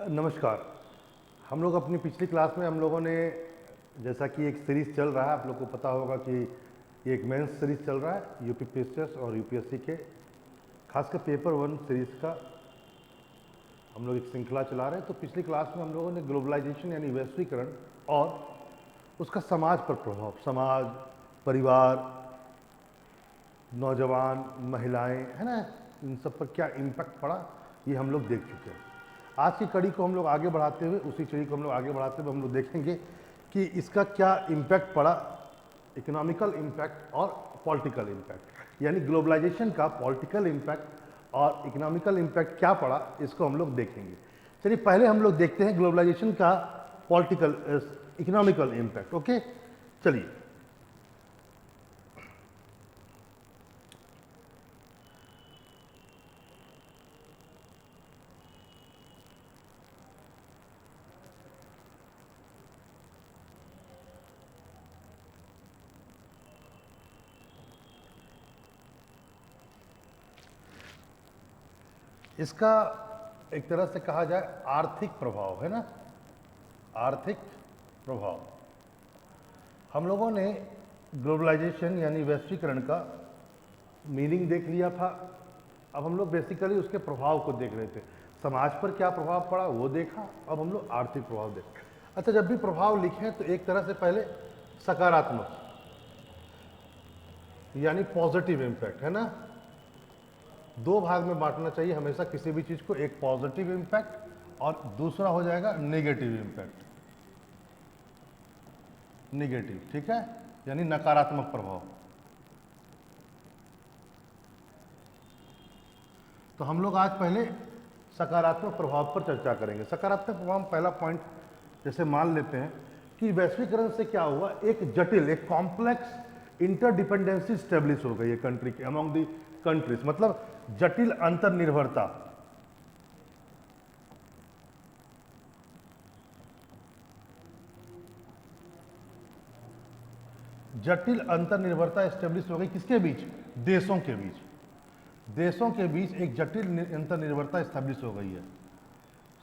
नमस्कार। हम लोग अपनी पिछली क्लास में हम लोगों ने जैसा कि एक सीरीज़ चल रहा है, आप लोग को पता होगा कि ये एक मेंस सीरीज़ चल रहा है यूपी पीएसएस और यूपीएससी के, खासकर पेपर 1 सीरीज़ का हम लोग एक श्रृंखला चला रहे हैं। तो पिछली क्लास में हम लोगों ने ग्लोबलाइजेशन यानी वैश्वीकरण और उसका समाज पर प्रभाव, समाज, परिवार, नौजवान, महिलाएं, है ना, इन सब पर क्या इम्पैक्ट पड़ा ये हम लोग देख चुके हैं। आज की कड़ी को हम लोग आगे बढ़ाते हुए, उसी कड़ी को हम लोग आगे बढ़ाते हुए हम लोग देखेंगे कि इसका क्या इम्पैक्ट पड़ा, इकोनॉमिकल इम्पैक्ट और पॉलिटिकल इम्पैक्ट, यानी ग्लोबलाइजेशन का पॉलिटिकल इम्पैक्ट और इकोनॉमिकल इम्पैक्ट क्या पड़ा, इसको हम लोग देखेंगे। चलिए पहले हम लोग देखते हैं ग्लोबलाइजेशन का पॉलिटिकल इकोनॉमिकल इम्पैक्ट। ओके, चलिए इसका एक तरह से कहा जाए आर्थिक प्रभाव, है ना, आर्थिक प्रभाव। हम लोगों ने ग्लोबलाइजेशन यानी वैश्वीकरण का मीनिंग देख लिया था। अब हम लोग बेसिकली उसके प्रभाव को देख रहे थे, समाज पर क्या प्रभाव पड़ा वो देखा, अब हम लोग आर्थिक प्रभाव देख। अच्छा, जब भी प्रभाव लिखें तो एक तरह से पहले सकारात्मक यानी पॉजिटिव इम्पैक्ट, है ना, दो भाग में बांटना चाहिए हमेशा किसी भी चीज को, एक पॉजिटिव इम्पैक्ट और दूसरा हो जाएगा नेगेटिव इम्पैक्ट, नेगेटिव, ठीक है, यानी नकारात्मक प्रभाव। तो हम लोग आज पहले सकारात्मक प्रभाव पर चर्चा करेंगे। सकारात्मक प्रभाव में पहला पॉइंट जैसे मान लेते हैं कि वैश्वीकरण से क्या हुआ, एक जटिल, एक कॉम्प्लेक्स इंटरडिपेंडेंसी स्टेब्लिश हो गई है कंट्री के, अमंग दी कंट्रीज, मतलब जटिल अंतर्निर्भरता। जटिल अंतर्निर्भरता स्टेब्लिश हो गई किसके बीच, देशों के बीच, देशों के बीच एक जटिल अंतर्निर्भरता स्टेब्लिश हो गई है।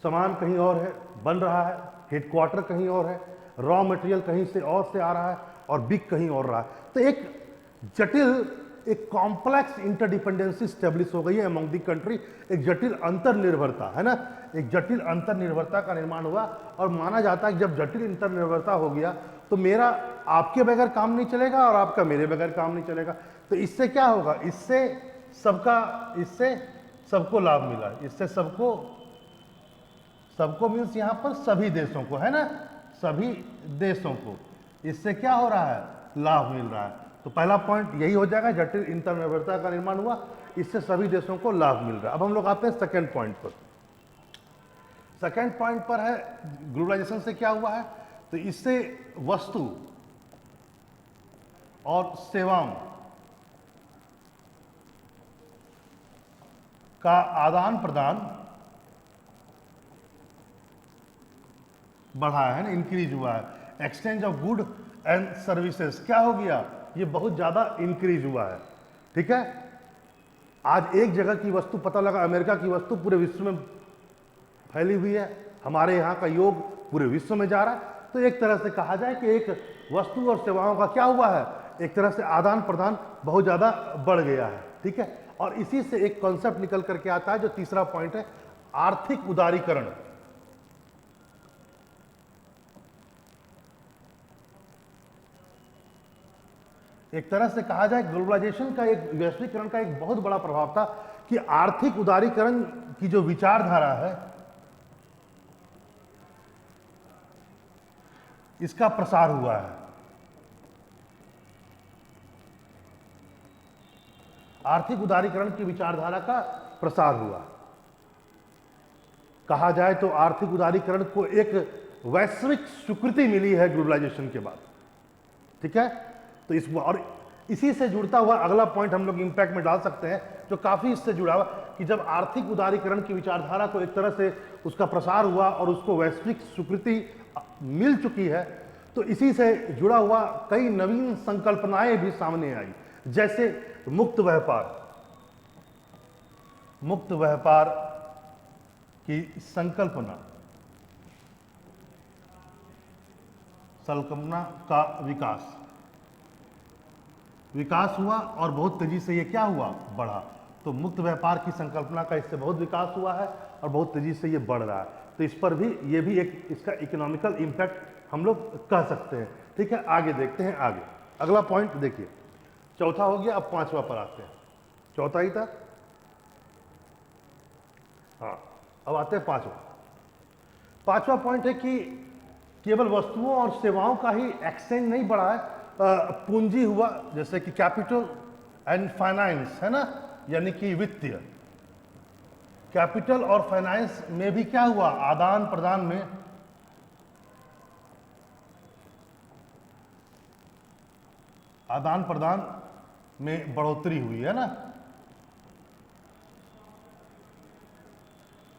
सामान कहीं और है बन रहा है, हेडक्वार्टर कहीं और है, रॉ मटेरियल कहीं से और से आ रहा है और बिक कहीं और रहा है। तो एक जटिल, एक कॉम्प्लेक्स इंटरडिपेंडेंसी स्टेब्लिश हो गई है अमंग दी कंट्री, एक जटिल अंतर्निर्भरता, है ना, एक जटिल अंतर्निर्भरता का निर्माण हुआ। और माना जाता है कि जब जटिल अंतर्निर्भरता हो गया तो मेरा आपके बगैर काम नहीं चलेगा और आपका मेरे बगैर काम नहीं चलेगा। तो इससे क्या होगा, इससे सबको लाभ मिला, इससे सबको मीन्स यहां पर सभी देशों को, है ना, सभी देशों को इससे क्या हो रहा है, लाभ मिल रहा है। तो पहला पॉइंट यही हो जाएगा, जटिल इंटरनिर्भरता का निर्माण हुआ, इससे सभी देशों को लाभ मिल रहा है। अब हम लोग आते हैं सेकेंड पॉइंट पर। सेकेंड पॉइंट पर है ग्लोबलाइजेशन से क्या हुआ है, तो इससे वस्तु और सेवाओं का आदान प्रदान बढ़ा है ना, इंक्रीज हुआ है। Exchange of good and services क्या हो गया, ये बहुत ज्यादा इंक्रीज हुआ है, ठीक है। आज एक जगह की वस्तु, पता लगा अमेरिका की वस्तु पूरे विश्व में फैली हुई है, हमारे यहाँ का योग पूरे विश्व में जा रहा है। तो एक तरह से कहा जाए कि एक वस्तु और सेवाओं का क्या हुआ है, एक तरह से आदान प्रदान बहुत ज्यादा बढ़ गया है, ठीक है। और इसी से एक कॉन्सेप्ट निकल करके आता है जो तीसरा पॉइंट है, आर्थिक उदारीकरण। एक तरह से कहा जाए ग्लोबलाइजेशन का, एक वैश्वीकरण का एक बहुत बड़ा प्रभाव था कि आर्थिक उदारीकरण की जो विचारधारा है इसका प्रसार हुआ है। आर्थिक उदारीकरण की विचारधारा का प्रसार हुआ, कहा जाए तो आर्थिक उदारीकरण को एक वैश्विक स्वीकृति मिली है ग्लोबलाइजेशन के बाद, ठीक है। तो इस और इसी से जुड़ता हुआ अगला पॉइंट हम लोग इंपैक्ट में डाल सकते हैं जो काफी इससे जुड़ा हुआ, कि जब आर्थिक उदारीकरण की विचारधारा को एक तरह से उसका प्रसार हुआ और उसको वैश्विक स्वीकृति मिल चुकी है, तो इसी से जुड़ा हुआ कई नवीन संकल्पनाएं भी सामने आई, जैसे मुक्त व्यापार, मुक्त व्यापार की संकल्पना, संकल्पना का विकास, विकास हुआ और बहुत तेजी से ये क्या हुआ, बढ़ा। तो मुक्त व्यापार की संकल्पना का इससे बहुत विकास हुआ है और बहुत तेजी से ये बढ़ रहा है। तो इस पर भी ये भी एक इसका इकोनॉमिकल इम्पैक्ट हम लोग कह सकते हैं। ठीक है, आगे देखते हैं। आगे अगला पॉइंट देखिए, चौथा हो गया, अब पांचवा पर आते हैं। चौथा ही था, हाँ, अब आते हैं पांचवा। पांचवा पॉइंट है कि केवल वस्तुओं और सेवाओं का ही एक्सचेंज नहीं बढ़ा है, पूंजी हुआ, जैसे कि कैपिटल एंड फाइनेंस है ना, यानी कि वित्तीय, कैपिटल और फाइनेंस में भी क्या हुआ, आदान प्रदान में बढ़ोतरी हुई है ना,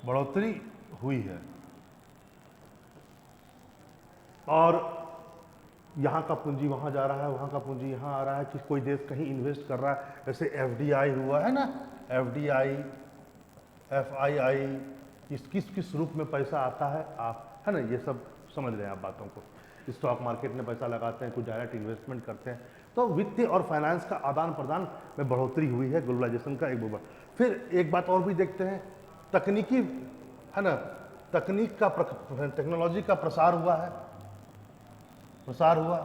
बढ़ोतरी हुई है। और यहाँ का पूंजी वहाँ जा रहा है, वहाँ का पूंजी यहाँ आ रहा है, कि कोई देश कहीं इन्वेस्ट कर रहा है, जैसे एफडीआई हुआ है ना, एफडीआई, एफआईआई, किस किस रूप में पैसा आता है, आप है ना, ये सब समझ रहे हैं आप बातों को। स्टॉक मार्केट में पैसा लगाते हैं, कुछ डायरेक्ट इन्वेस्टमेंट करते हैं। तो वित्तीय और फाइनेंस का आदान प्रदान में बढ़ोतरी हुई है, ग्लोबलाइजेशन का एक बहुत बड़ा। फिर एक बात और भी देखते हैं, तकनीकी है ना, तकनीक का टेक्नोलॉजी का प्रसार हुआ है, प्रसार हुआ।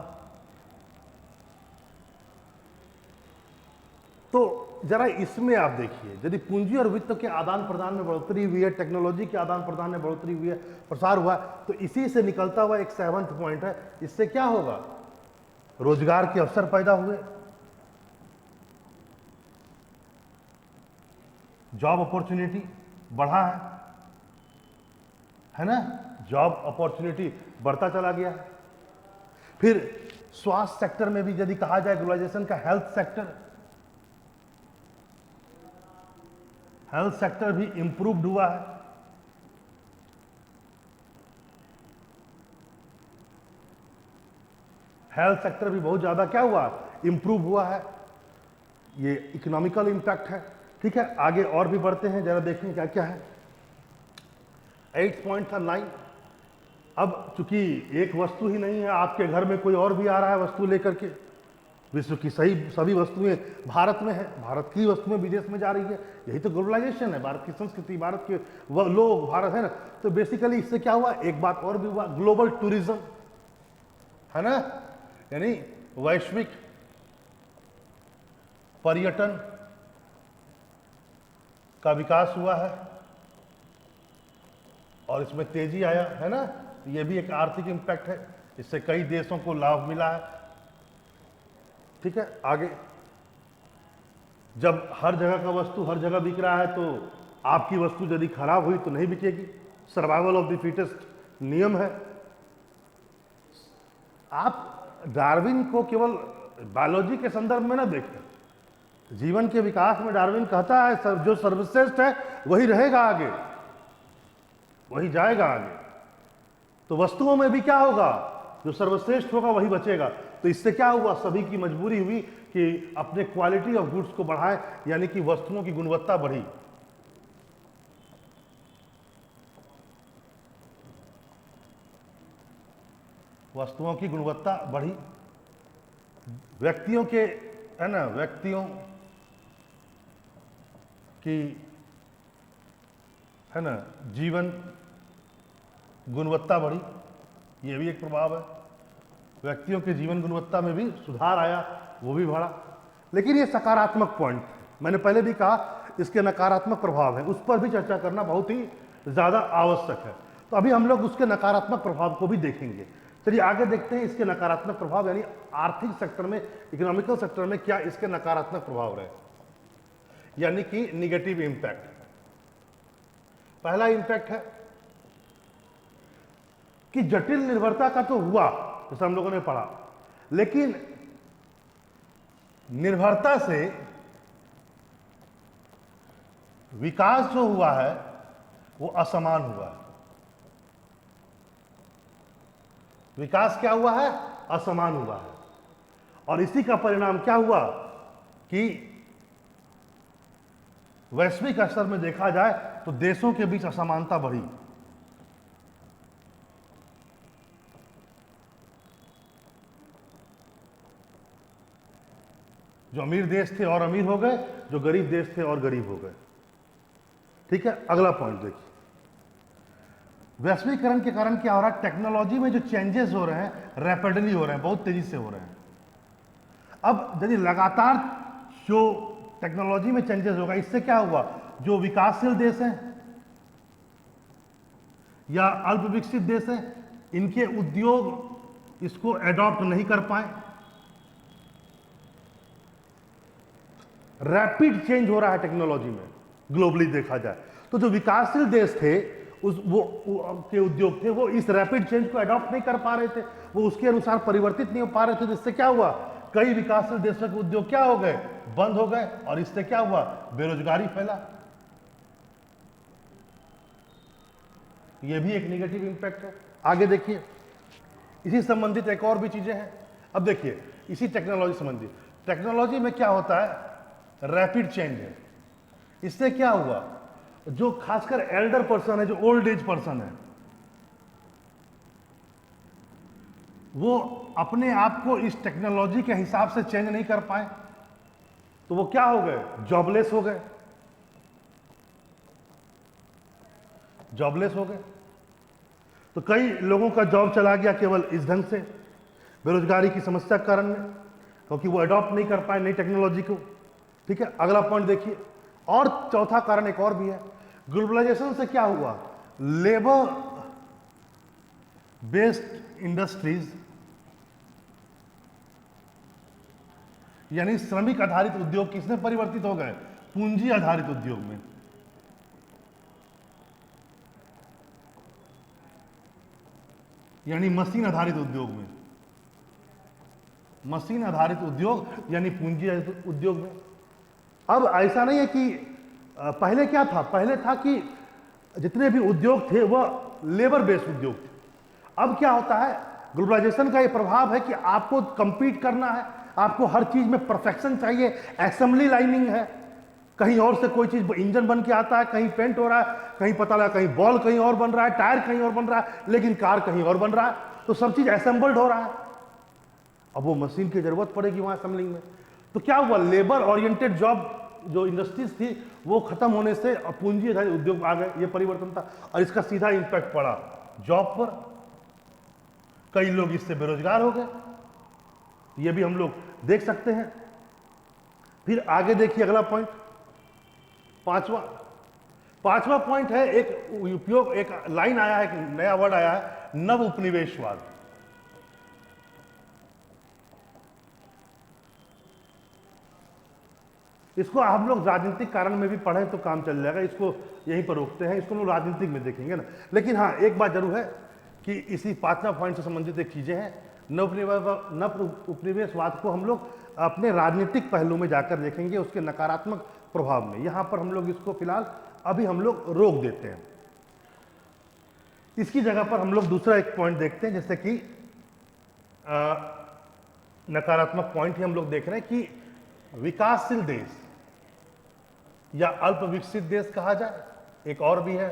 तो जरा इसमें आप देखिए, यदि पूंजी और वित्त के आदान प्रदान में बढ़ोतरी हुई है, टेक्नोलॉजी के आदान प्रदान में बढ़ोतरी हुई है, प्रसार हुआ, तो इसी से निकलता हुआ एक 7वां पॉइंट है, इससे क्या होगा, रोजगार के अवसर पैदा हुए, जॉब अपॉर्चुनिटी बढ़ा है ना, जॉब अपॉर्चुनिटी बढ़ता चला गया। फिर स्वास्थ्य सेक्टर में भी यदि कहा जाए, ग्लोबलाइजेशन का हेल्थ सेक्टर भी इंप्रूव्ड हुआ है। हेल्थ सेक्टर भी बहुत ज्यादा क्या हुआ, इंप्रूव हुआ है। ये इकोनॉमिकल इंपैक्ट है। ठीक है, आगे और भी बढ़ते हैं, जरा देखें क्या क्या है। 8 पॉइंट था 9। अब चूंकि एक वस्तु ही नहीं है, आपके घर में कोई और भी आ रहा है वस्तु लेकर के, विश्व की सभी वस्तुएं भारत में है, भारत की वस्तुएं विदेश में जा रही है, यही तो ग्लोबलाइजेशन है, भारत की संस्कृति, भारत के लोग, भारत है ना। तो बेसिकली इससे क्या हुआ, एक बात और भी हुआ, ग्लोबल टूरिज्म है ना, यानी वैश्विक पर्यटन का विकास हुआ है और इसमें तेजी आया है ना। ये भी एक आर्थिक इंपैक्ट है, इससे कई देशों को लाभ मिला है। ठीक है, आगे, जब हर जगह का वस्तु हर जगह बिक रहा है, तो आपकी वस्तु यदि खराब हुई तो नहीं बिकेगी, सर्वाइवल ऑफ द फिटेस्ट नियम है। आप डार्विन को केवल बायोलॉजी के संदर्भ में ना देखें, जीवन के विकास में डार्विन कहता है जो सर्वश्रेष्ठ है वही रहेगा आगे, वही जाएगा आगे। तो वस्तुओं में भी क्या होगा, जो सर्वश्रेष्ठ होगा वही बचेगा। तो इससे क्या हुआ, सभी की मजबूरी हुई कि अपने क्वालिटी ऑफ गुड्स को बढ़ाएं, यानी कि वस्तुओं की गुणवत्ता बढ़ी। वस्तुओं की गुणवत्ता बढ़ी, व्यक्तियों के है ना, व्यक्तियों की है ना जीवन गुणवत्ता बढ़ी, ये भी एक प्रभाव है। व्यक्तियों के जीवन गुणवत्ता में भी सुधार आया, वो भी बढ़ा। लेकिन ये सकारात्मक पॉइंट, मैंने पहले भी कहा इसके नकारात्मक प्रभाव है, उस पर भी चर्चा करना बहुत ही ज़्यादा आवश्यक है। तो अभी हम लोग उसके नकारात्मक प्रभाव को भी देखेंगे। चलिए आगे देखते हैं इसके नकारात्मक प्रभाव, यानी आर्थिक सेक्टर में, इकोनॉमिकल सेक्टर में क्या इसके नकारात्मक प्रभाव रहे, यानी कि निगेटिव इंपैक्ट। पहला इंपैक्ट है कि जटिल निर्भरता का तो हुआ, जैसा हम लोगों ने पढ़ा, लेकिन निर्भरता से विकास जो हुआ है वो असमान हुआ है। विकास क्या हुआ है, असमान हुआ है। और इसी का परिणाम क्या हुआ कि वैश्विक स्तर में देखा जाए तो देशों के बीच असमानता बढ़ी। जो अमीर देश थे और अमीर हो गए, जो गरीब देश थे और गरीब हो गए। ठीक है, अगला पॉइंट देखिए, वैश्वीकरण के कारण क्या हो रहा है, टेक्नोलॉजी में जो चेंजेस हो रहे हैं रैपिडली हो रहे हैं, बहुत तेजी से हो रहे हैं। अब यदि लगातार जो टेक्नोलॉजी में चेंजेस होगा, इससे क्या हुआ, जो विकासशील देश हैं या अल्प विकसित देश हैं, इनके उद्योग इसको एडॉप्ट नहीं कर पाए। रैपिड चेंज हो रहा है टेक्नोलॉजी में ग्लोबली देखा जाए, तो जो विकासशील देश थे वो के उद्योग थे, वो इस रैपिड चेंज को अडॉप्ट नहीं कर पा रहे थे, वो उसके अनुसार परिवर्तित नहीं हो पा रहे थे। जिससे क्या हुआ, कई विकासशील देशों के उद्योग क्या हो गए, बंद हो गए, और इससे क्या हुआ, बेरोजगारी फैला। ये भी एक नेगेटिव इंपैक्ट है। आगे देखिए, इसी संबंधित एक और भी चीजें हैं। अब देखिए, इसी टेक्नोलॉजी संबंधित, टेक्नोलॉजी में क्या होता है, रैपिड चेंज है। इससे क्या हुआ, जो खासकर एल्डर पर्सन है, जो ओल्ड एज पर्सन है, वो अपने आप को इस टेक्नोलॉजी के हिसाब से चेंज नहीं कर पाए, तो वो क्या हो गए, जॉबलेस हो गए। जॉबलेस हो गए तो कई लोगों का जॉब चला गया केवल इस ढंग से, बेरोजगारी की समस्या के कारण में, क्योंकि वो अडॉप्ट नहीं कर पाए नई टेक्नोलॉजी को। ठीक है, अगला पॉइंट देखिए, और चौथा कारण एक और भी है, ग्लोबलाइजेशन से क्या हुआ, लेबर बेस्ड इंडस्ट्रीज यानी श्रमिक आधारित उद्योग किसमें परिवर्तित हो गए, पूंजी आधारित उद्योग में। यानी मशीन आधारित उद्योग में, मशीन आधारित उद्योग यानी पूंजी आधारित उद्योग में। अब ऐसा नहीं है कि पहले क्या था, पहले था कि जितने भी उद्योग थे वह लेबर बेस्ड उद्योग थे। अब क्या होता है, ग्लोबलाइजेशन का ये प्रभाव है कि आपको कंपीट करना है, आपको हर चीज में परफेक्शन चाहिए, असेंबली लाइनिंग है, कहीं और से कोई चीज इंजन बन के आता है, कहीं पेंट हो रहा है, कहीं पता लगा कहीं बॉल कहीं और बन रहा है, टायर कहीं और बन रहा है, लेकिन कार कहीं और बन रहा है, तो सब चीज असेंबल्ड हो रहा है। अब वो मशीन की जरूरत पड़ेगी वहां असेंबलिंग में। तो क्या हुआ, लेबर ओरिएंटेड जॉब जो इंडस्ट्रीज थी वो खत्म होने से पूंजी आधारित उद्योग आ गए, ये परिवर्तन था, और इसका सीधा इंपैक्ट पड़ा जॉब पर। कई लोग इससे बेरोजगार हो गए, ये भी हम लोग देख सकते हैं। फिर आगे देखिए अगला पॉइंट, पांचवा पॉइंट है, एक उपयोग, एक लाइन आया है, एक नया वर्ड आया है, नव उपनिवेशवाद। इसको हम लोग राजनीतिक कारण में भी पढ़े तो काम चल जाएगा, इसको यहीं पर रोकते हैं, इसको हम लोग राजनीतिक में देखेंगे ना। लेकिन हाँ, एक बात जरूर है कि इसी पांचवा पॉइंट से संबंधित एक चीजें हैं, नव उपनिवेशवाद को हम लोग अपने राजनीतिक पहलू में जाकर देखेंगे, उसके नकारात्मक प्रभाव में। यहां पर हम लोग इसको फिलहाल अभी हम लोग रोक देते हैं। इसकी जगह पर हम लोग दूसरा एक पॉइंट देखते हैं, जैसे कि नकारात्मक पॉइंट ही हम लोग देख रहे हैं कि विकासशील देश या अल्प विकसित देश कहा जाए, एक और भी है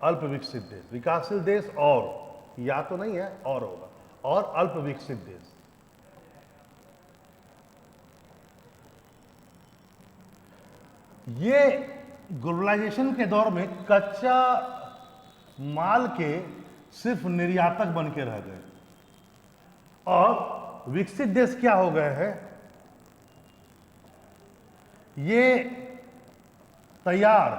अल्प विकसित देश। विकासशील देश और, या तो नहीं है और होगा, और अल्प विकसित देश। ये ग्लोबलाइजेशन के दौर में कच्चा माल के सिर्फ निर्यातक बन के रह गए, और विकसित देश क्या हो गए हैं, ये तैयार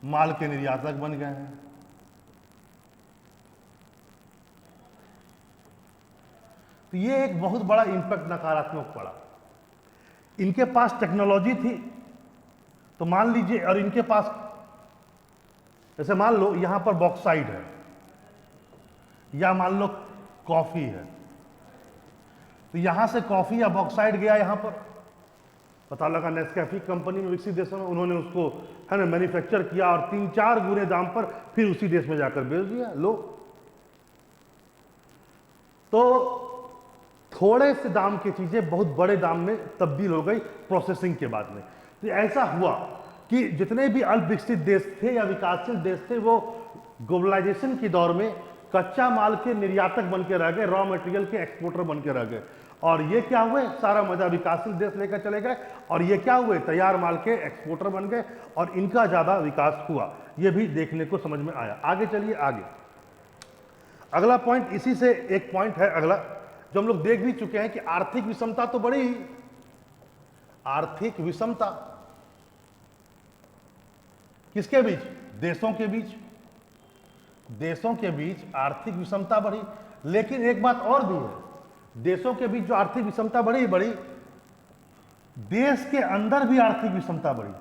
माल के निर्यातक बन गए हैं। तो ये एक बहुत बड़ा इंपैक्ट नकारात्मक पड़ा। इनके पास टेक्नोलॉजी थी तो मान लीजिए, और इनके पास, जैसे मान लो यहां पर बॉक्साइट है, या मान लो कॉफी है, तो यहां से कॉफी या बॉक्साइट गया यहां पर, पता लगा नेस्कैफे कंपनी में विकसित देशों में, उन्होंने उसको है ना मैन्युफैक्चर किया और 3-4 गुने दाम पर फिर उसी देश में जाकर बेच दिया। लो, तो थोड़े से दाम की चीजें बहुत बड़े दाम में तब्दील हो गई प्रोसेसिंग के बाद में। तो ऐसा हुआ कि जितने भी अल्प विकसित देश थे या विकासशील देश थे, वो ग्लोबलाइजेशन के दौर में कच्चा माल के निर्यातक बन के रह गए, रॉ मटेरियल के एक्सपोर्टर बन के रह गए। और ये क्या हुए, सारा मजा विकासशील देश लेकर चले गए, और ये क्या हुए, तैयार माल के एक्सपोर्टर बन गए, और इनका ज्यादा विकास हुआ। ये भी देखने को समझ में आया। आगे चलिए, आगे अगला पॉइंट, इसी से एक पॉइंट है अगला जो हम लोग देख भी चुके हैं कि आर्थिक विषमता तो बढ़ी ही। आर्थिक विषमता किसके बीच, देशों के बीच। देशों के बीच आर्थिक विषमता बढ़ी। लेकिन एक बात और भी है, देशों के बीच जो आर्थिक विषमता बढ़ी, देश के अंदर भी आर्थिक विषमता बढ़ी।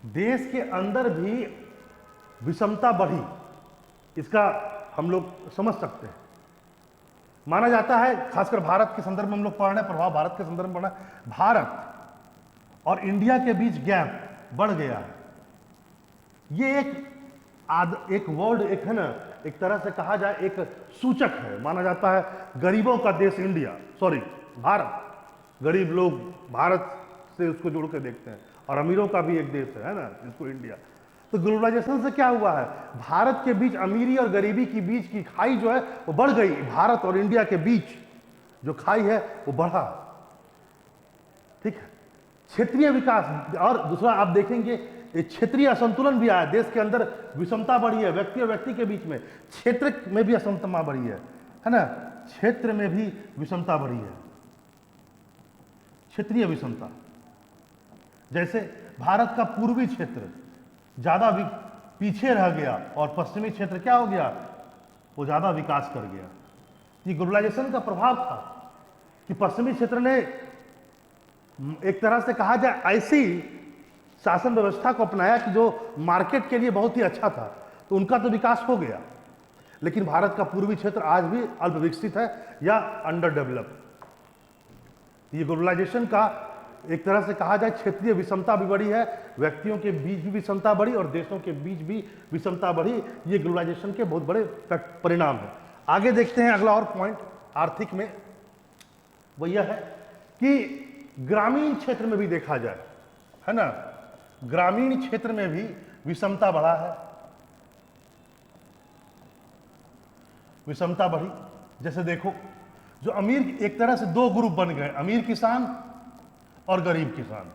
देश के अंदर भी विषमता बढ़ी, इसका हम लोग समझ सकते हैं। माना जाता है, खासकर भारत के संदर्भ में हम लोग पढ़ रहे हैं, प्रभाव भारत के संदर्भ में पढ़ रहे हैं, भारत और इंडिया के बीच गैप बढ़ गया है। ये एक वर्ड, एक है ना, एक तरह से कहा जाए एक सूचक है। माना जाता है गरीबों का देश इंडिया, सॉरी भारत, गरीब लोग भारत से उसको जोड़ के देखते हैं, और अमीरों का भी एक देश है ना, जिसको इंडिया। तो ग्लोबलाइजेशन से क्या हुआ है, भारत के बीच अमीरी और गरीबी के बीच की खाई जो है वो बढ़ गई। भारत और इंडिया के बीच जो खाई है वो बढ़ा, ठीक है। क्षेत्रीय विकास, और दूसरा आप देखेंगे क्षेत्रीय असंतुलन भी आया। देश के अंदर विषमता बढ़ी है, व्यक्ति और व्यक्ति के बीच में, क्षेत्र में भी असमता बढ़ी है ना, क्षेत्र में भी विषमता बढ़ी है, क्षेत्रीय विषमता। जैसे भारत का पूर्वी क्षेत्र ज्यादा पीछे रह गया, और पश्चिमी क्षेत्र क्या हो गया, वो ज्यादा विकास कर गया। ये ग्लोबलाइजेशन का प्रभाव था कि पश्चिमी क्षेत्र ने एक तरह से कहा जाए ऐसी शासन व्यवस्था को अपनाया कि जो मार्केट के लिए बहुत ही अच्छा था, तो उनका तो विकास हो गया। लेकिन भारत का पूर्वी क्षेत्र आज भी अल्प विकसित है या अंडर डेवलप्ड। ये ग्लोबलाइजेशन का एक तरह से कहा जाए क्षेत्रीय विषमता भी बढ़ी है, व्यक्तियों के बीच भी विषमता बढ़ी और देशों के बीच भी विषमता बढ़ी। ये ग्लोबलाइजेशन के बहुत बड़े परिणाम है। आगे देखते हैं अगला और पॉइंट आर्थिक में, वो यह है कि ग्रामीण क्षेत्र में भी देखा जाए, है ना, ग्रामीण क्षेत्र में भी विषमता बढ़ा है, विषमता बढ़ी। जैसे देखो, जो अमीर, एक तरह से दो ग्रुप बन गए, अमीर किसान और गरीब किसान।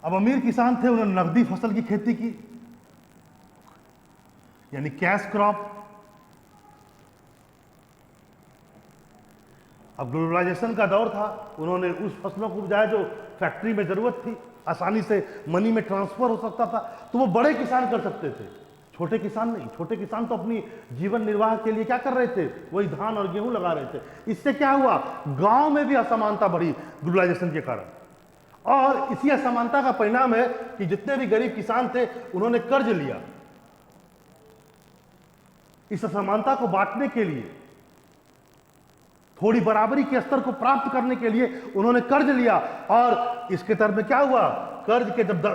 अब अमीर किसान थे, उन्होंने नकदी फसल की खेती की, यानी कैश क्रॉप। अब ग्लोबलाइजेशन का दौर था, उन्होंने उस फसलों को उपजाया जो फैक्ट्री में जरूरत थी, आसानी से मनी में ट्रांसफर हो सकता था, तो वो बड़े किसान कर सकते थे, छोटे किसान नहीं। छोटे किसान तो अपनी जीवन निर्वाह के लिए क्या कर रहे थे, वही धान और गेहूं लगा रहे थे। इससे क्या हुआ, गांव में भी असमानता बढ़ी ग्लोबलाइजेशन के कारण। और इसी असमानता का परिणाम है कि जितने भी गरीब किसान थे उन्होंने कर्ज लिया। इस असमानता को बांटने के लिए, थोड़ी बराबरी के स्तर को प्राप्त करने के लिए उन्होंने कर्ज लिया, और इसके तरफ में क्या हुआ, कर्ज के जब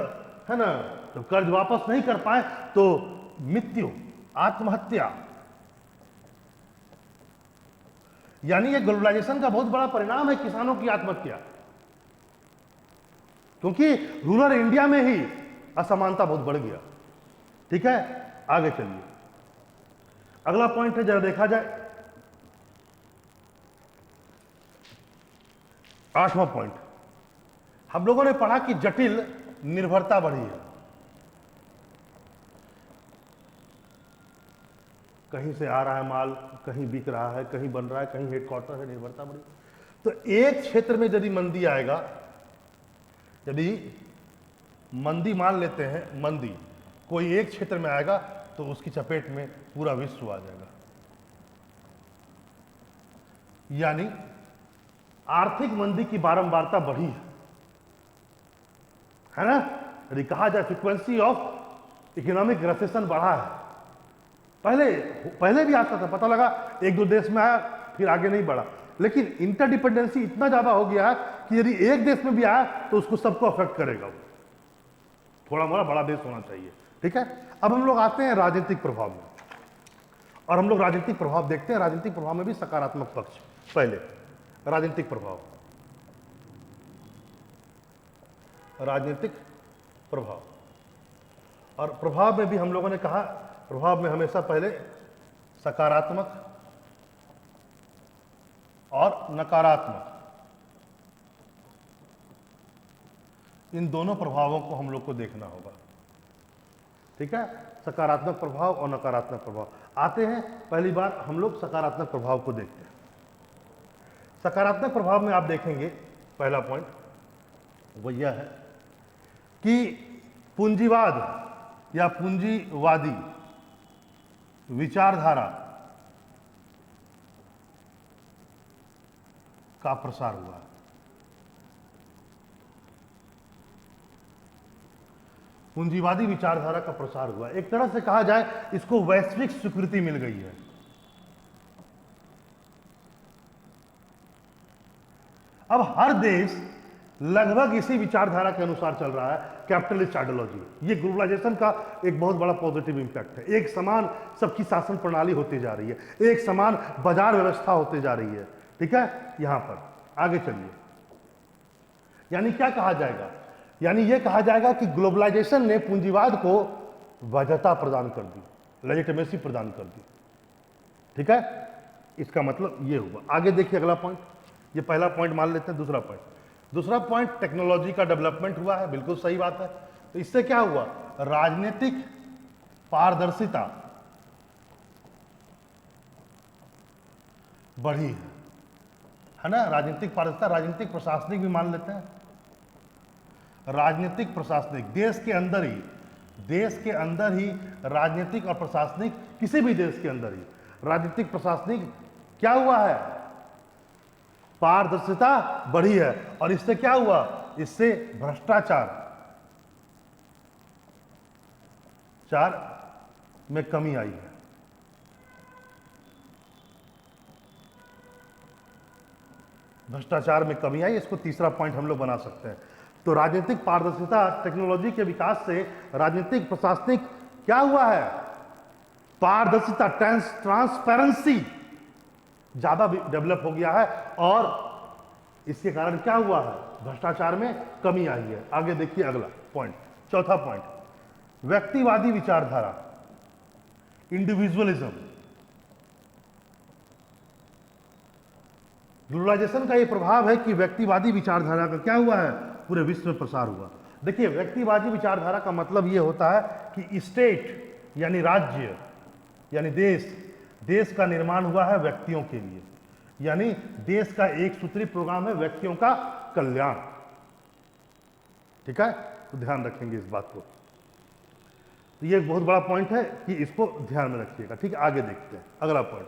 है ना, जब कर्ज वापस नहीं कर पाए तो मृत्यु, आत्महत्या। यानी ये ग्लोबलाइजेशन का बहुत बड़ा परिणाम है किसानों की आत्महत्या, क्योंकि रूरल इंडिया में ही असमानता बहुत बढ़ गया। ठीक है, आगे चलिए। अगला पॉइंट है, जरा देखा जाए 8वां पॉइंट। हम लोगों ने पढ़ा कि जटिल निर्भरता बढ़ी है। कहीं से आ रहा है माल, कहीं बिक रहा है, कहीं बन रहा है, कहीं हेडक्वार्टर है, निर्भरता बढ़ी। तो एक क्षेत्र में यदि मंदी आएगा, यदि मंदी मान लेते हैं, मंदी कोई एक क्षेत्र में आएगा तो उसकी चपेट में पूरा विश्व आ जाएगा। यानी आर्थिक मंदी की बारंबारता बढ़ी है ना, यदि कहा जाए फ्रीक्वेंसी ऑफ इकोनॉमिक रिसेशन बढ़ा है। पहले भी आता था, पता लगा एक दो देश में आया फिर आगे नहीं बढ़ा, लेकिन इंटरडिपेंडेंसी इतना ज्यादा हो गया है कि यदि एक देश में भी आया तो उसको सबको अफेक्ट करेगा। वो थोड़ा मोड़ा बड़ा देश होना चाहिए। ठीक है, अब हम लोग आते हैं राजनीतिक प्रभाव में। और हम लोग राजनीतिक प्रभाव देखते हैं। राजनीतिक प्रभाव में भी सकारात्मक पक्ष, पहले राजनीतिक प्रभाव, राजनीतिक प्रभाव, और प्रभाव में भी हम लोगों ने कहा प्रभाव में हमेशा पहले सकारात्मक और नकारात्मक, इन दोनों प्रभावों को हम लोग को देखना होगा। ठीक है, सकारात्मक प्रभाव और नकारात्मक प्रभाव। आते हैं, पहली बार हम लोग सकारात्मक प्रभाव को देखते हैं। सकारात्मक प्रभाव में आप देखेंगे पहला पॉइंट वो यह है कि पूंजीवाद या पूंजीवादी विचारधारा का प्रसार हुआ है। पूंजीवादी विचारधारा का प्रसार हुआ, एक तरह से कहा जाए इसको वैश्विक स्वीकृति मिल गई है। अब हर देश लगभग इसी विचारधारा के अनुसार चल रहा है, कैपिटलिस्ट आइडियोलॉजी। ये ग्लोबलाइजेशन का एक बहुत बड़ा पॉजिटिव इंपैक्ट है। एक समान सबकी शासन प्रणाली होती जा रही है, एक समान बाजार व्यवस्था होती जा रही है। ठीक है, यहां पर आगे चलिए, यानी क्या कहा जाएगा, यानी यह कहा जाएगा कि ग्लोबलाइजेशन ने पूंजीवाद को वैधता प्रदान कर दी, लेजिटिमेसी प्रदान कर दी। ठीक है, इसका मतलब यह हुआ। आगे देखिए अगला पॉइंट, ये पहला पॉइंट मान लेते हैं। दूसरा पॉइंट टेक्नोलॉजी का डेवलपमेंट हुआ है, बिल्कुल सही बात है। तो इससे क्या हुआ, राजनीतिक पारदर्शिता बढ़ी है ना। राजनीतिक पारदर्शिता, राजनीतिक प्रशासनिक भी मान लेते हैं। राजनीतिक प्रशासनिक, देश के अंदर ही राजनीतिक और प्रशासनिक, किसी भी देश के अंदर ही राजनीतिक प्रशासनिक क्या हुआ है, पारदर्शिता बढ़ी है। और इससे क्या हुआ, इससे भ्रष्टाचार में कमी आई है। भ्रष्टाचार में कमी आई, इसको तीसरा पॉइंट हम लोग बना सकते हैं। तो राजनीतिक पारदर्शिता, टेक्नोलॉजी के विकास से राजनीतिक प्रशासनिक क्या हुआ है, पारदर्शिता, ट्रांसपेरेंसी ज्यादा डेवलप हो गया है। और इसके कारण क्या हुआ है, भ्रष्टाचार में कमी आई है। आगे देखिए अगला पॉइंट, चौथा पॉइंट, व्यक्तिवादी विचारधारा, इंडिविजुअलिज्म। ग्लोबलाइजेशन का यह प्रभाव है कि व्यक्तिवादी विचारधारा का क्या हुआ है, पूरे विश्व में प्रसार हुआ। देखिए, व्यक्तिवादी विचारधारा का मतलब यह होता है कि स्टेट यानी राज्य यानी देश का निर्माण हुआ है व्यक्तियों के लिए, यानी देश का एक सूत्री प्रोग्राम है व्यक्तियों का कल्याण। ठीक है, तो ध्यान रखेंगे इस बात को। तो ये एक बहुत बड़ा पॉइंट है कि इसको ध्यान में रखिएगा। ठीक है, आगे देखते हैं अगला पॉइंट।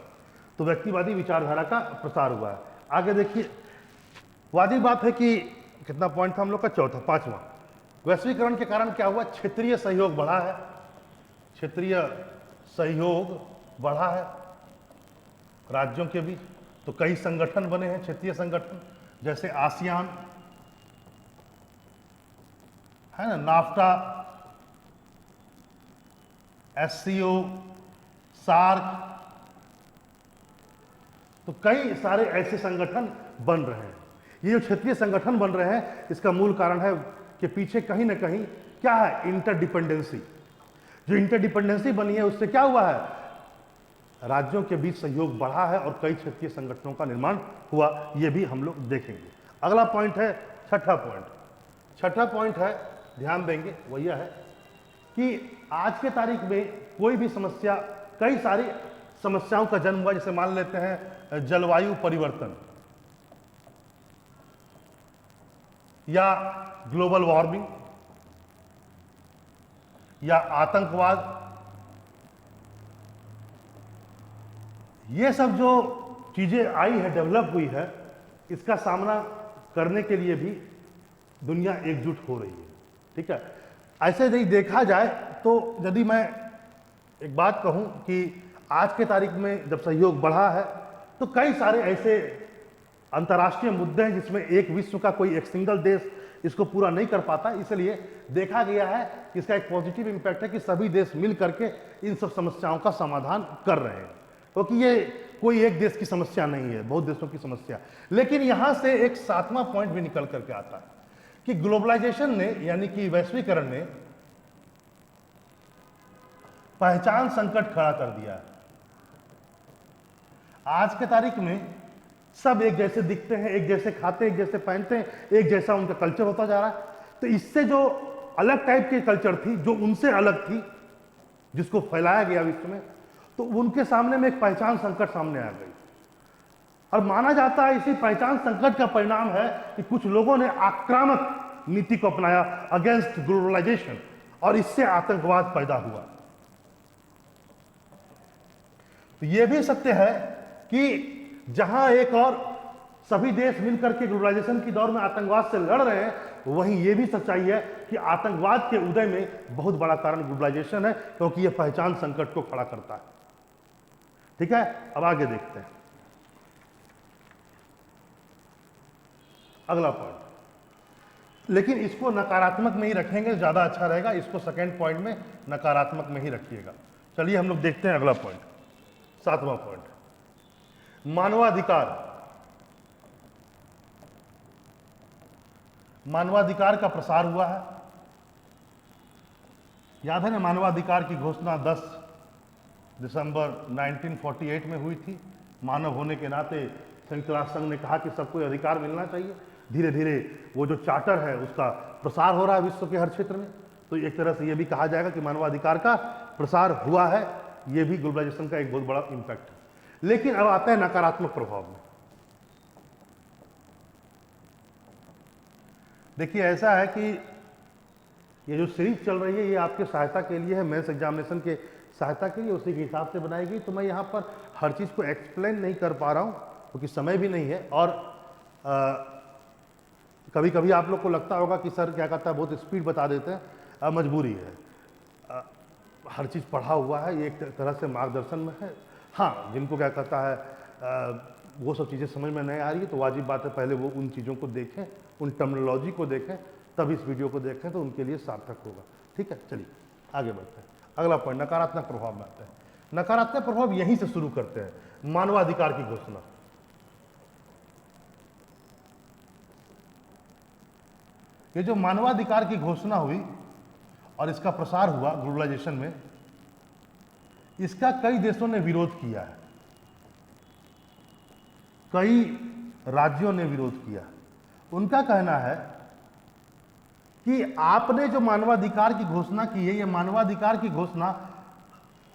तो व्यक्तिवादी विचारधारा का प्रसार हुआ है। आगे देखिए, वादी बात है कि कितना पॉइंट था हम लोग का, चौथा, पांचवा, वैश्वीकरण के कारण क्या हुआ, क्षेत्रीय सहयोग बढ़ा है। क्षेत्रीय सहयोग बढ़ा है राज्यों के बीच। तो कई संगठन बने हैं, क्षेत्रीय संगठन, जैसे आसियान है ना, नाफ्टा, एससीओ, सार्क। तो कई सारे ऐसे संगठन बन रहे हैं। ये जो क्षेत्रीय संगठन बन रहे हैं, इसका मूल कारण है कि पीछे कहीं ना कहीं क्या है, इंटरडिपेंडेंसी। जो इंटरडिपेंडेंसी बनी है उससे क्या हुआ है, राज्यों के बीच सहयोग बढ़ा है और कई क्षेत्रीय संगठनों का निर्माण हुआ। ये भी हम लोग देखेंगे। अगला पॉइंट है छठा पॉइंट। छठा पॉइंट है, ध्यान देंगे, वो यह है कि आज के तारीख में कोई भी समस्या, कई सारी समस्याओं का जन्म हुआ। जैसे मान लेते हैं जलवायु परिवर्तन या ग्लोबल वार्मिंग या आतंकवाद, ये सब जो चीजें आई है, डेवलप हुई है, इसका सामना करने के लिए भी दुनिया एकजुट हो रही है। ठीक है, ऐसे यदि देखा जाए तो यदि मैं एक बात कहूं कि आज के तारीख में जब सहयोग बढ़ा है तो कई सारे ऐसे अंतर्राष्ट्रीय मुद्दे हैं जिसमें एक विश्व का कोई एक सिंगल देश इसको पूरा नहीं कर पाता। इसलिए देखा गया है कि इसका एक पॉजिटिव इंपैक्ट है कि सभी देश मिल करके इन सब समस्याओं का समाधान कर रहे हैं। क्योंकि ये कोई एक देश की समस्या नहीं है, बहुत देशों की समस्या। लेकिन यहां से एक 7वां पॉइंट भी निकल करके आता है कि ग्लोबलाइजेशन ने, यानी कि वैश्वीकरण ने पहचान संकट खड़ा कर दिया है। आज के तारीख में सब एक जैसे दिखते हैं, एक जैसे खाते हैं, एक जैसे पहनते हैं, एक जैसा उनका कल्चर होता जा रहा है। तो इससे जो अलग टाइप की कल्चर थी, जो उनसे अलग थी, जिसको फैलाया गया विश्व में, तो उनके सामने में एक पहचान संकट सामने आ गई। और माना जाता है इसी पहचान संकट का परिणाम है कि कुछ लोगों ने आक्रामक नीति को अपनाया अगेंस्ट ग्लोबलाइजेशन, और इससे आतंकवाद पैदा हुआ। तो यह भी सत्य है कि जहां एक और सभी देश मिलकर के ग्लोबलाइजेशन की दौर में आतंकवाद से लड़ रहे हैं, वहीं यह भी सच्चाई है कि आतंकवाद के उदय में बहुत बड़ा कारण ग्लोबलाइजेशन है, क्योंकि यह पहचान संकट को खड़ा करता है। ठीक है, अब आगे देखते हैं अगला पॉइंट। लेकिन इसको नकारात्मक में ही रखेंगे, ज्यादा अच्छा रहेगा। इसको सेकेंड पॉइंट में नकारात्मक में ही रखिएगा। चलिए हम लोग देखते हैं अगला पॉइंट, 7वां पॉइंट, मानवाधिकार। मानवाधिकार का प्रसार हुआ है। याद है ना, मानवाधिकार की घोषणा 10 दिसंबर 1948 में हुई थी। मानव होने के नाते संयुक्त राष्ट्र संघ ने कहा कि सबको अधिकार मिलना चाहिए। धीरे धीरे वो जो चार्टर है उसका प्रसार हो रहा है विश्व के हर क्षेत्र में। तो एक तरह से ये भी कहा जाएगा कि मानवाधिकार का प्रसार हुआ है। ये भी ग्लोबलाइजेशन का एक बहुत बड़ा इंपैक्ट है। लेकिन अब आता है नकारात्मक प्रभाव में। देखिए, ऐसा है कि ये जो सीरीज चल रही है ये आपके सहायता के लिए है, मेंस एग्जामिनेशन के सहायता के लिए, उसी के हिसाब से बनाई गई। तो मैं यहाँ पर हर चीज़ को एक्सप्लेन नहीं कर पा रहा हूँ क्योंकि समय भी नहीं है। और कभी कभी आप लोग को लगता होगा कि सर क्या कहता है, बहुत स्पीड बता देते हैं। मजबूरी है, हर चीज़ पढ़ा हुआ है, ये एक तरह से मार्गदर्शन में है। हाँ, जिनको क्या कहता है वो सब चीज़ें समझ में नहीं आ रही है तो वाजिब बात है पहले वो उन चीज़ों को देखें, उन टर्मिनोलॉजी को देखें, तब इस वीडियो को देखें तो उनके लिए सार्थक होगा। ठीक है, चलिए आगे बढ़ते हैं। अगला पॉइंट, नकारात्मक प्रभाव में आते हैं। नकारात्मक प्रभाव यहीं से शुरू करते हैं। मानवाधिकार की घोषणा। ये जो मानवाधिकार की घोषणा हुई और इसका प्रसार हुआ ग्लोबलाइजेशन में, इसका कई देशों ने विरोध किया है, कई राज्यों ने विरोध किया। उनका कहना है कि आपने जो मानवाधिकार की घोषणा की है, ये मानवाधिकार की घोषणा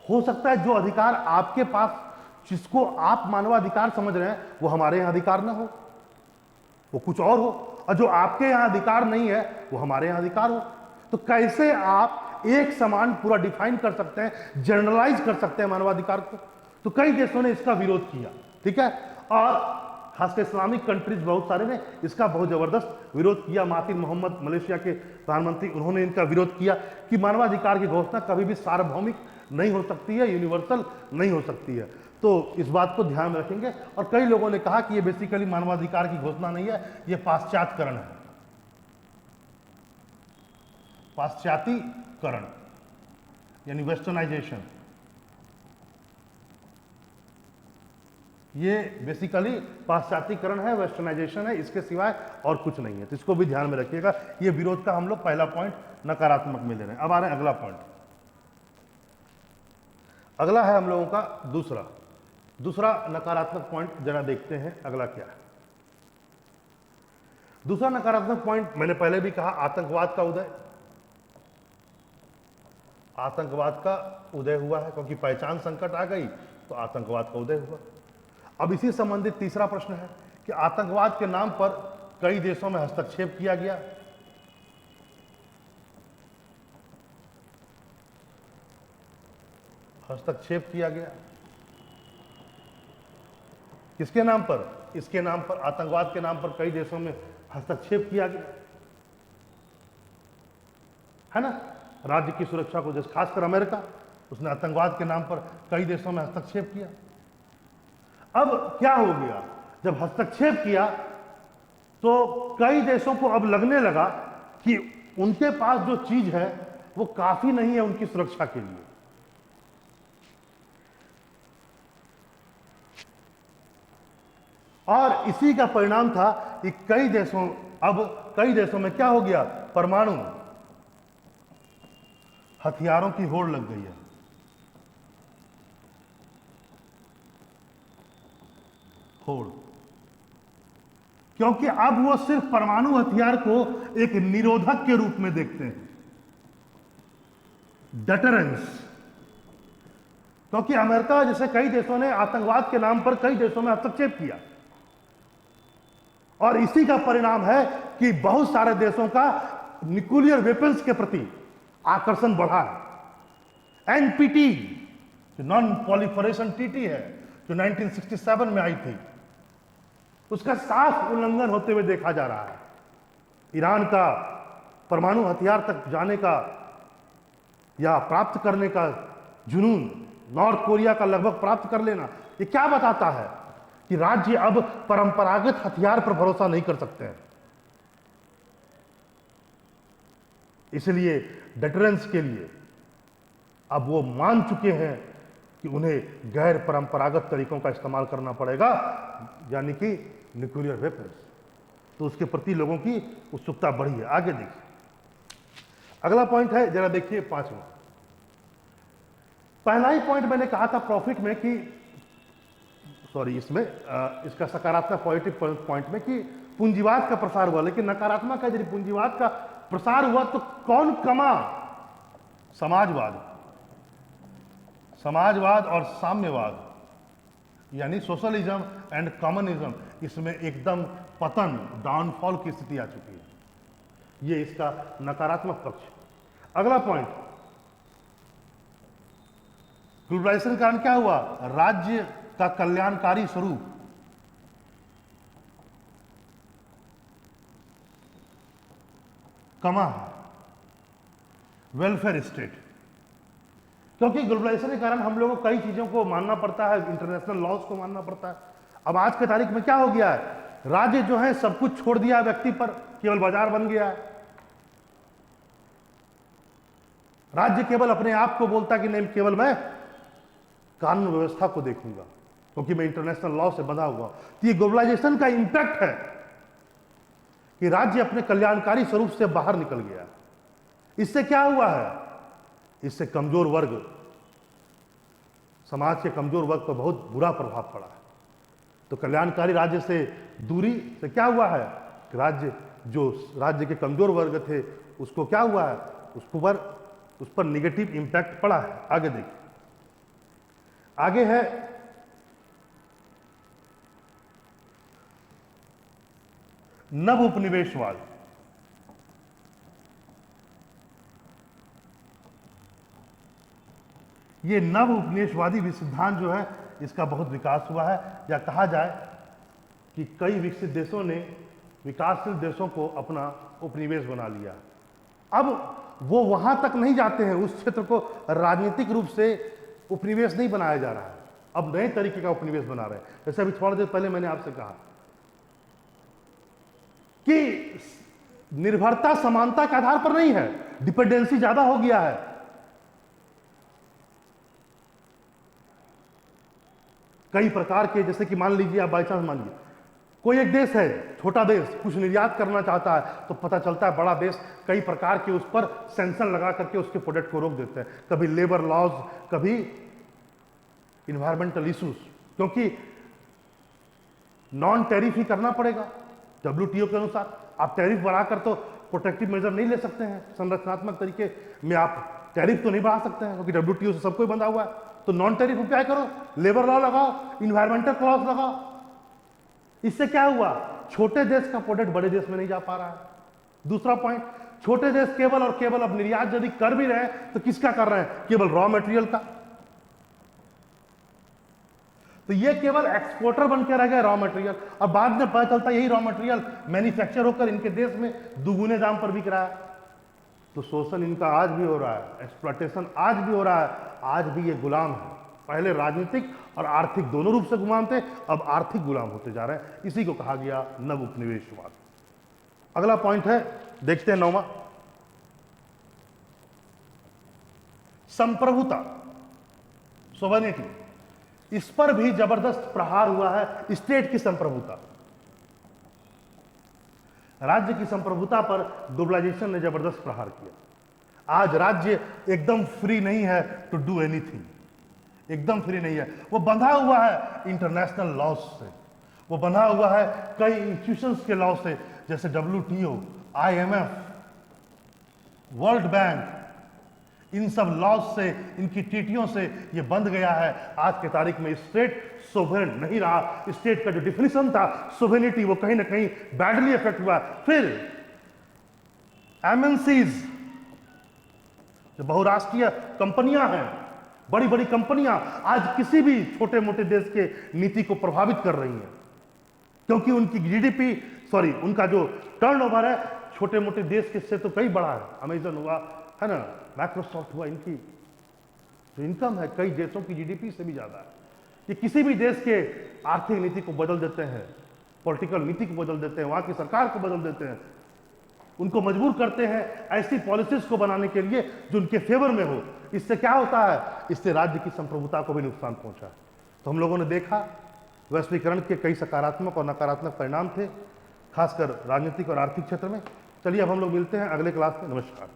हो सकता है जो अधिकार आपके पास, जिसको आप मानवाधिकार समझ रहे हैं, वो हमारे यहां अधिकार ना हो, वो कुछ और हो, और जो आपके यहां अधिकार नहीं है वो हमारे यहां अधिकार हो। तो कैसे आप एक समान पूरा डिफाइन कर सकते हैं, जनरलाइज कर सकते हैं मानवाधिकार को? तो कई देशों ने इसका विरोध किया। ठीक है, और खासकर इस्लामिक कंट्रीज बहुत सारे ने इसका बहुत जबरदस्त विरोध किया। महातिर मोहम्मद, मलेशिया के प्रधानमंत्री, उन्होंने इनका विरोध किया कि मानवाधिकार की घोषणा कभी भी सार्वभौमिक नहीं हो सकती है, यूनिवर्सल नहीं हो सकती है। तो इस बात को ध्यान में रखेंगे। और कई लोगों ने कहा कि ये बेसिकली मानवाधिकार की घोषणा नहीं है, ये पाश्चात्यकरण है, पाश्चातीकरण यानी वेस्टर्नाइजेशन। ये बेसिकली पाश्चातीकरण है, वेस्टर्नाइजेशन है, इसके सिवाय और कुछ नहीं है। तो इसको भी ध्यान में रखिएगा। ये विरोध का हम लोग पहला पॉइंट नकारात्मक में ले रहे हैं। अब आ रहे हैं अगला पॉइंट। अगला है हम लोगों का दूसरा नकारात्मक पॉइंट। जरा देखते हैं अगला क्या है। दूसरा नकारात्मक पॉइंट मैंने पहले भी कहा, आतंकवाद का उदय। आतंकवाद का उदय हुआ है क्योंकि पहचान संकट आ गई तो आतंकवाद का उदय हुआ। अब इसी संबंधित तीसरा प्रश्न है कि आतंकवाद के नाम पर कई देशों में हस्तक्षेप किया गया। हस्तक्षेप किया गया किसके नाम पर? इसके नाम पर, आतंकवाद के नाम पर कई देशों में हस्तक्षेप किया गया है ना। राज्य की सुरक्षा को, जैसे खासकर अमेरिका, उसने आतंकवाद के नाम पर कई देशों में हस्तक्षेप किया। अब क्या हो गया, जब हस्तक्षेप किया तो कई देशों को अब लगने लगा कि उनके पास जो चीज है वो काफी नहीं है उनकी सुरक्षा के लिए। और इसी का परिणाम था कि कई देशों में क्या हो गया, परमाणु हथियारों की होड़ लग गई है। होड़, क्योंकि अब वो सिर्फ परमाणु हथियार को एक निरोधक के रूप में देखते हैं, डेटरेंस। क्योंकि अमेरिका जैसे कई देशों ने आतंकवाद के नाम पर कई देशों में हस्तक्षेप किया, और इसी का परिणाम है कि बहुत सारे देशों का न्यूक्लियर वेपन्स के प्रति आकर्षण बढ़ा है। एनपीटी, जो नॉन पॉलिफरेशन ट्रीटी है, जो 1967 में आई थी, उसका साफ उल्लंघन होते हुए देखा जा रहा है। ईरान का परमाणु हथियार तक जाने का या प्राप्त करने का जुनून, नॉर्थ कोरिया का लगभग प्राप्त कर लेना, ये क्या बताता है कि राज्य अब परंपरागत हथियार पर भरोसा नहीं कर सकते हैं। इसलिए डेटरेंस के लिए अब वो मान चुके हैं कि उन्हें गैर परंपरागत तरीकों का इस्तेमाल करना पड़ेगा, यानी कि न्यूक्लियर वेपन्स। तो उसके प्रति लोगों की उत्सुकता बढ़ी है। आगे देखिए, अगला पॉइंट है, जरा देखिए 5वां। पहला ही पॉइंट मैंने कहा था प्रॉफिट में कि इसका सकारात्मक पॉजिटिव पॉइंट में कि पूंजीवाद का प्रसार हुआ, लेकिन नकारात्मक है, यदि पूंजीवाद का प्रसार हुआ तो कौन कमा? समाजवाद और साम्यवाद, यानी सोशलिज्म एंड कम्युनिज्म, इसमें एकदम पतन, डाउनफॉल की स्थिति आ चुकी है। ये इसका नकारात्मक पक्ष। अगला पॉइंट, ग्लोबलाइजेशन के कारण क्या हुआ? राज्य का कल्याणकारी स्वरूप कमा है, वेलफेयर स्टेट। क्योंकि ग्लोबलाइजेशन के कारण हम लोगों को कई चीजों को मानना पड़ता है, इंटरनेशनल लॉज को मानना पड़ता है। अब आज की तारीख में क्या हो गया है, राज्य जो है सब कुछ छोड़ दिया व्यक्ति पर, केवल बाजार बन गया है। राज्य केवल अपने आप को बोलता कि नहीं, केवल मैं कानून व्यवस्था को देखूंगा क्योंकि मैं इंटरनेशनल लॉ से बंधा हुआ। तो ये ग्लोबलाइजेशन का इंपैक्ट है कि राज्य अपने कल्याणकारी स्वरूप से बाहर निकल गया। इससे क्या हुआ है? इससे कमजोर वर्ग, समाज के कमजोर वर्ग पर बहुत बुरा प्रभाव पड़ा है। तो कल्याणकारी राज्य से दूरी से क्या हुआ है? राज्य के कमजोर वर्ग थे, उसको क्या हुआ है? उस पर निगेटिव इंपैक्ट पड़ा है। आगे देखिए, आगे है नव उपनिवेशवाद। ये नव उपनिवेशवादी सिद्धांत जो है, इसका बहुत विकास हुआ है, या कहा जाए कि कई विकसित देशों ने विकासशील देशों को अपना उपनिवेश बना लिया। अब वो वहां तक नहीं जाते हैं, उस क्षेत्र को राजनीतिक रूप से उपनिवेश नहीं बनाया जा रहा है, अब नए तरीके का उपनिवेश बना रहे हैं। जैसे अभी थोड़ा देर पहले मैंने आपसे कहा कि निर्भरता समानता के आधार पर नहीं है, डिपेंडेंसी ज्यादा हो गया है। कई प्रकार के, जैसे कि मान लीजिए आप बाई चांस मान लीजिए कोई एक देश है, छोटा देश, कुछ निर्यात करना चाहता है, तो पता चलता है बड़ा देश कई प्रकार के उस पर सैंक्शन लगा करके उसके प्रोडक्ट को रोक देते हैं। कभी लेबर लॉज, कभी इन्वायरमेंटल इश्यूज, क्योंकि नॉन टैरिफ ही करना पड़ेगा डब्ल्यूटीओ के अनुसार। आप टैरिफ बढ़ाकर तो प्रोटेक्टिव मेजर नहीं ले सकते हैं, संरचनात्मक तरीके में आप टैरिफ तो नहीं बढ़ा सकते हैं, क्योंकि डब्ल्यूटीओ से सब कोई बंधा हुआ है। तो नॉन टैरिफ उपाय करो, लेबर लॉ लगाओ, इन्वायरमेंटल क्लॉज लगाओ। इससे क्या हुआ? छोटे देश का प्रोडक्ट बड़े देश में नहीं जा पा रहा है। दूसरा पॉइंट, छोटे देश केवल और केवल अब निर्यात यदि कर भी रहे हैं तो किसका कर रहे हैं? केवल रॉ मटेरियल का। तो ये केवल एक्सपोर्टर बन के रह गए रॉ मटेरियल, और बाद में पता चलता यही रॉ मटेरियल मैन्युफैक्चर होकर इनके देश में दुगुने दाम पर बिक रहा है। तो शोषण इनका आज भी हो रहा है, एक्सप्लॉयटेशन आज भी हो रहा है, आज भी ये गुलाम है। पहले राजनीतिक और आर्थिक दोनों रूप से गुलाम थे, अब आर्थिक गुलाम होते जा रहे हैं। इसी को कहा गया नव उपनिवेशवाद। अगला पॉइंट है, देखते हैं 9वां, संप्रभुता, सोवरेनिटी। इस पर भी जबरदस्त प्रहार हुआ है स्टेट की संप्रभुता, राज्य की संप्रभुता पर ग्लोबलाइजेशन ने जबरदस्त प्रहार किया। आज राज्य एकदम फ्री नहीं है टू डू एनीथिंग, एकदम फ्री नहीं है। वो बंधा हुआ है इंटरनेशनल लॉज से, वो बंधा हुआ है कई इंस्टीट्यूशंस के लॉ से, जैसे WTO, IMF, वर्ल्ड बैंक, इन सब लॉज से, इनकी टीटियों से ये बंध गया है। आज के तारीख में स्टेट सोवरेन नहीं रहा। स्टेट का जो डिफिनेशन था सोवेनिटी, वो कहीं ना कहीं बैडली इफेक्ट हुआ। फिर MNCs, जो बहुराष्ट्रीय कंपनियां हैं, बड़ी बड़ी कंपनियां आज किसी भी छोटे मोटे देश के नीति को प्रभावित कर रही हैं, क्योंकि उनकी GDP, सॉरी, उनका जो टर्नओवर है छोटे मोटे देश के से तो कई बड़ा है। अमेजन हुआ, है ना, माइक्रोसॉफ्ट हुआ, इनकी जो इनकम है कई देशों की GDP से भी ज्यादा है। ये किसी भी देश के आर्थिक नीति को बदल देते हैं, पॉलिटिकल नीति को बदल देते हैं, वहां की सरकार को बदल देते हैं, उनको मजबूर करते हैं ऐसी पॉलिसीज को बनाने के लिए जो उनके फेवर में हो। इससे क्या होता है? इससे राज्य की संप्रभुता को भी नुकसान पहुंचा है। तो हम लोगों ने देखा वैश्वीकरण के कई सकारात्मक और नकारात्मक परिणाम थे, खासकर राजनीतिक और आर्थिक क्षेत्र में। चलिए अब हम लोग मिलते हैं अगले क्लास में। नमस्कार।